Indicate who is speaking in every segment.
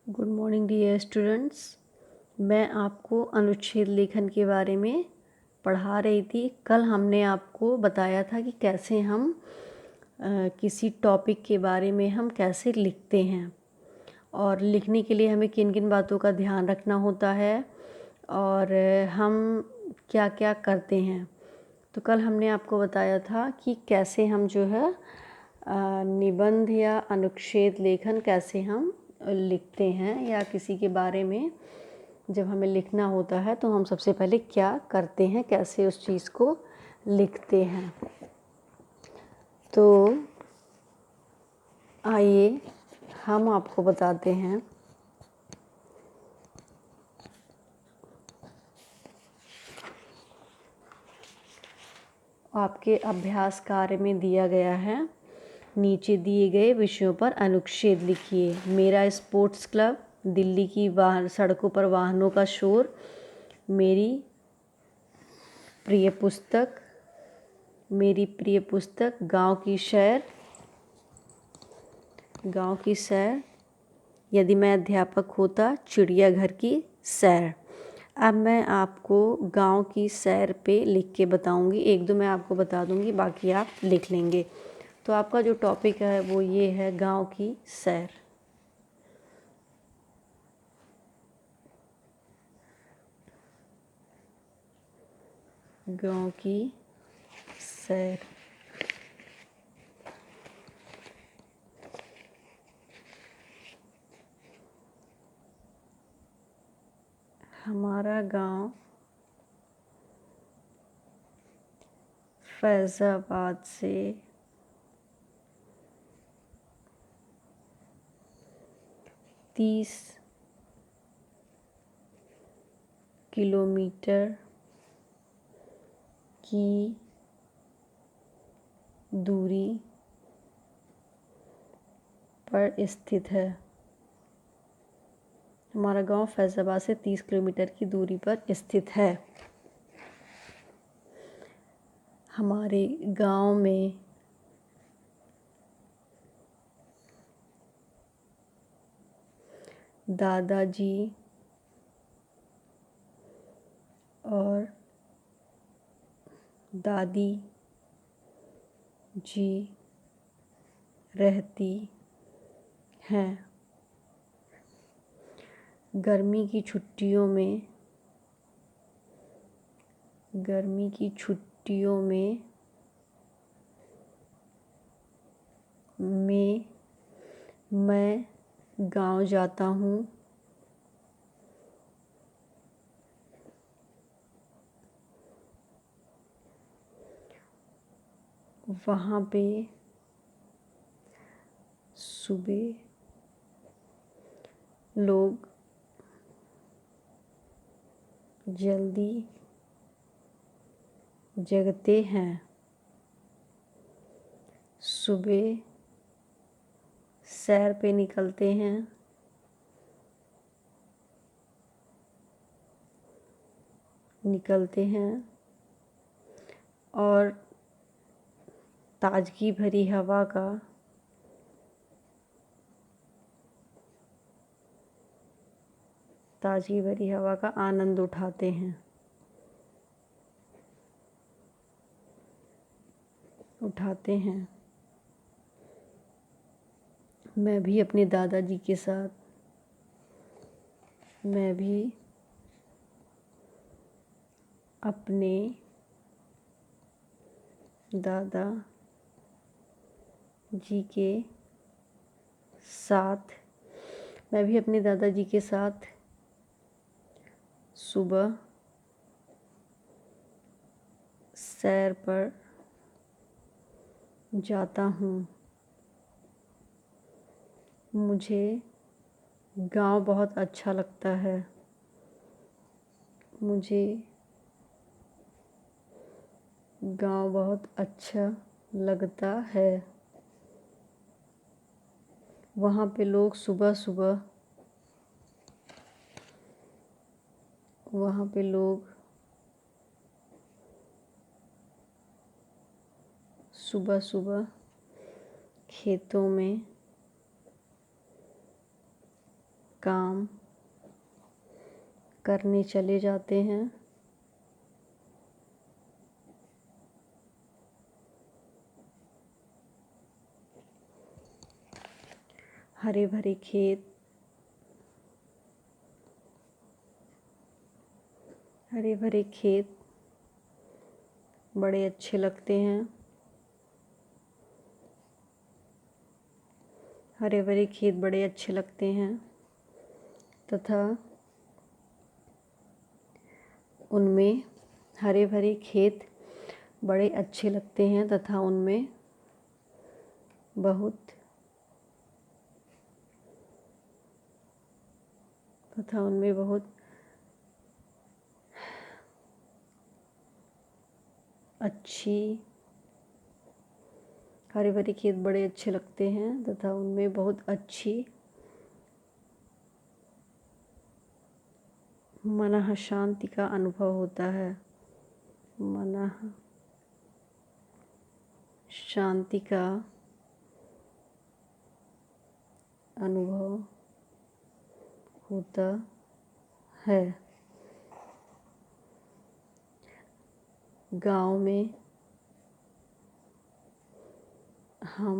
Speaker 1: Good morning dear students. मैं आपको अनुच्छेद लेखन के बारे में पढ़ा रही थी। कल हमने आपको बताया था कि कैसे हम किसी टॉपिक के बारे में हम कैसे लिखते हैं और लिखने के लिए हमें किन किन बातों का ध्यान रखना होता है और हम क्या क्या करते हैं। तो कल हमने आपको बताया था कि कैसे हम जो है निबंध या अनुच्छेद लेखन कैसे हम लिखते हैं, या किसी के बारे में जब हमें लिखना होता है तो हम सबसे पहले क्या करते हैं, कैसे उस चीज़ को लिखते हैं। तो आइए हम आपको बताते हैं। आपके अभ्यास कार्य में दिया गया है, नीचे दिए गए विषयों पर अनुच्छेद लिखिए। मेरा स्पोर्ट्स क्लब, दिल्ली की सड़कों पर वाहनों का शोर, मेरी प्रिय पुस्तक, मेरी प्रिय पुस्तक, गांव की सैर, यदि मैं अध्यापक होता, चिड़ियाघर की सैर। अब मैं आपको गांव की सैर पे लिख के बताऊंगी। एक दो मैं आपको बता दूंगी, बाकी आप लिख लेंगे। तो आपका जो टॉपिक है वो ये है, गांव की सैर। गांव की सैर। हमारा गांव फैज़ाबाद से 30 किलोमीटर की दूरी पर स्थित है। हमारा गांव फैज़ाबाद से 30 किलोमीटर की दूरी पर स्थित है। हमारे गांव में दादाजी और दादी जी रहती हैं। गर्मी की छुट्टियों में मैं गांव जाता हूँ। वहाँ पे सुबह लोग जल्दी जगते हैं। सुबह सैर पे निकलते हैं और ताजगी भरी हवा का आनंद उठाते हैं। मैं भी अपने दादाजी के साथ अपने दादा जी के साथ सुबह सैर पर जाता हूँ। मुझे गांव बहुत अच्छा लगता है। मुझे गांव बहुत अच्छा लगता है। वहाँ पे लोग सुबह सुबह खेतों में काम करने चले जाते हैं। हरे भरे खेत, हरे भरे खेत बड़े अच्छे लगते हैं। हरे भरे खेत बड़े अच्छे लगते हैं तथा उनमें हरे भरे खेत बड़े अच्छे लगते हैं तथा उनमें बहुत अच्छी हरे भरे खेत बड़े अच्छे लगते हैं तथा उनमें बहुत अच्छी मन शांति का अनुभव होता है। मन शांति का अनुभव होता है। गांव में हम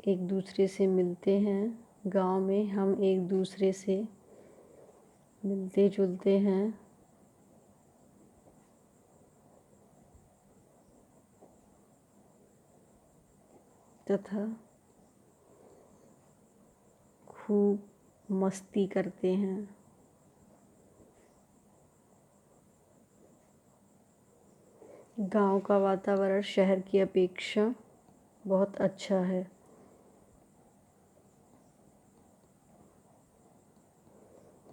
Speaker 1: एक दूसरे से मिलते हैं। गांव में हम एक दूसरे से मिलते जुलते हैं तथा खूब मस्ती करते हैं। गांव का वातावरण शहर की अपेक्षा बहुत अच्छा है।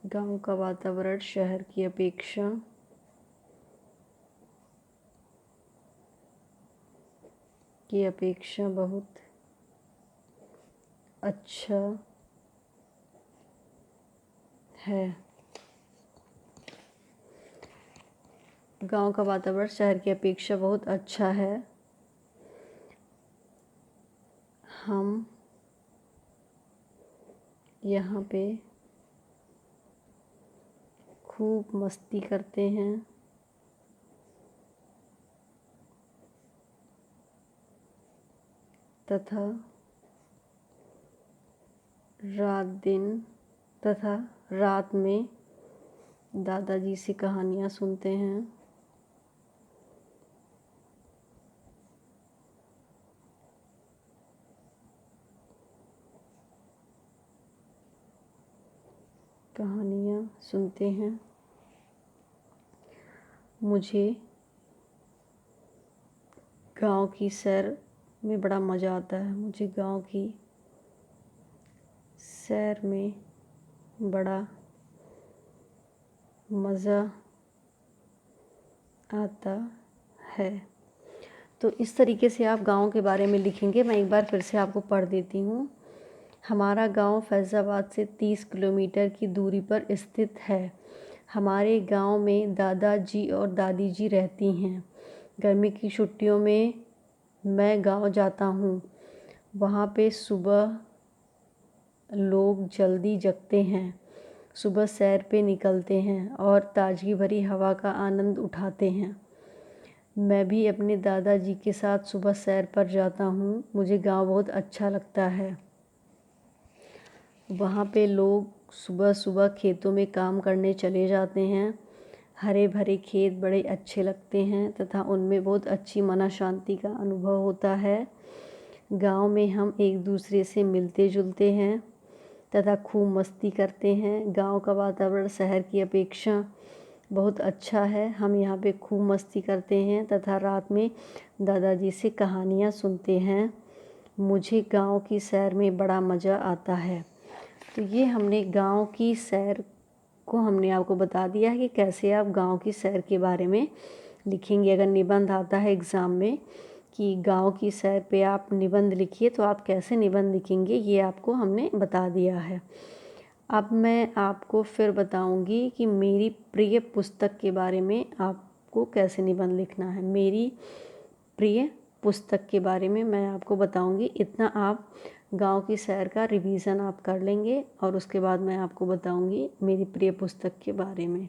Speaker 1: गांव का वातावरण शहर की अपेक्षा बहुत अच्छा है। गांव का वातावरण शहर की अपेक्षा बहुत अच्छा है। हम यहाँ पे खूब मस्ती करते हैं तथा रात में दादाजी से कहानियाँ सुनते हैं। मुझे गांव की सैर में बड़ा मज़ा आता है। मुझे गांव की सैर में बड़ा मज़ा आता है। तो इस तरीके से आप गांव के बारे में लिखेंगे। मैं एक बार फिर से आपको पढ़ देती हूँ। हमारा गांव फैज़ाबाद से 30 किलोमीटर की दूरी पर स्थित है। हमारे गांव में दादाजी और दादी जी रहती हैं। गर्मी की छुट्टियों में मैं गांव जाता हूँ। वहाँ पे सुबह लोग जल्दी जगते हैं, सुबह सैर पे निकलते हैं और ताज़गी भरी हवा का आनंद उठाते हैं। मैं भी अपने दादाजी के साथ सुबह सैर पर जाता हूँ। मुझे गांव बहुत अच्छा लगता है। वहाँ पे लोग सुबह सुबह खेतों में काम करने चले जाते हैं। हरे भरे खेत बड़े अच्छे लगते हैं तथा उनमें बहुत अच्छी मन शांति का अनुभव होता है। गांव में हम एक दूसरे से मिलते जुलते हैं तथा खूब मस्ती करते हैं। गांव का वातावरण शहर की अपेक्षा बहुत अच्छा है। हम यहाँ पे खूब मस्ती करते हैं तथा रात में दादाजी से कहानियाँ सुनते हैं। मुझे गांव की सैर में बड़ा मज़ा आता है। तो ये हमने गांव की सैर को हमने आपको बता दिया है कि कैसे आप गांव की सैर के बारे में लिखेंगे। अगर निबंध आता है एग्ज़ाम में कि गांव की सैर पे आप निबंध लिखिए, तो आप कैसे निबंध लिखेंगे ये आपको हमने बता दिया है। अब मैं आपको फिर बताऊंगी कि मेरी प्रिय पुस्तक के बारे में आपको कैसे निबंध लिखना है। मेरी प्रिय पुस्तक के बारे में मैं आपको बताऊंगी। इतना आप गांव की सैर का रिवीजन आप कर लेंगे और उसके बाद मैं आपको बताऊंगी मेरी प्रिय पुस्तक के बारे में।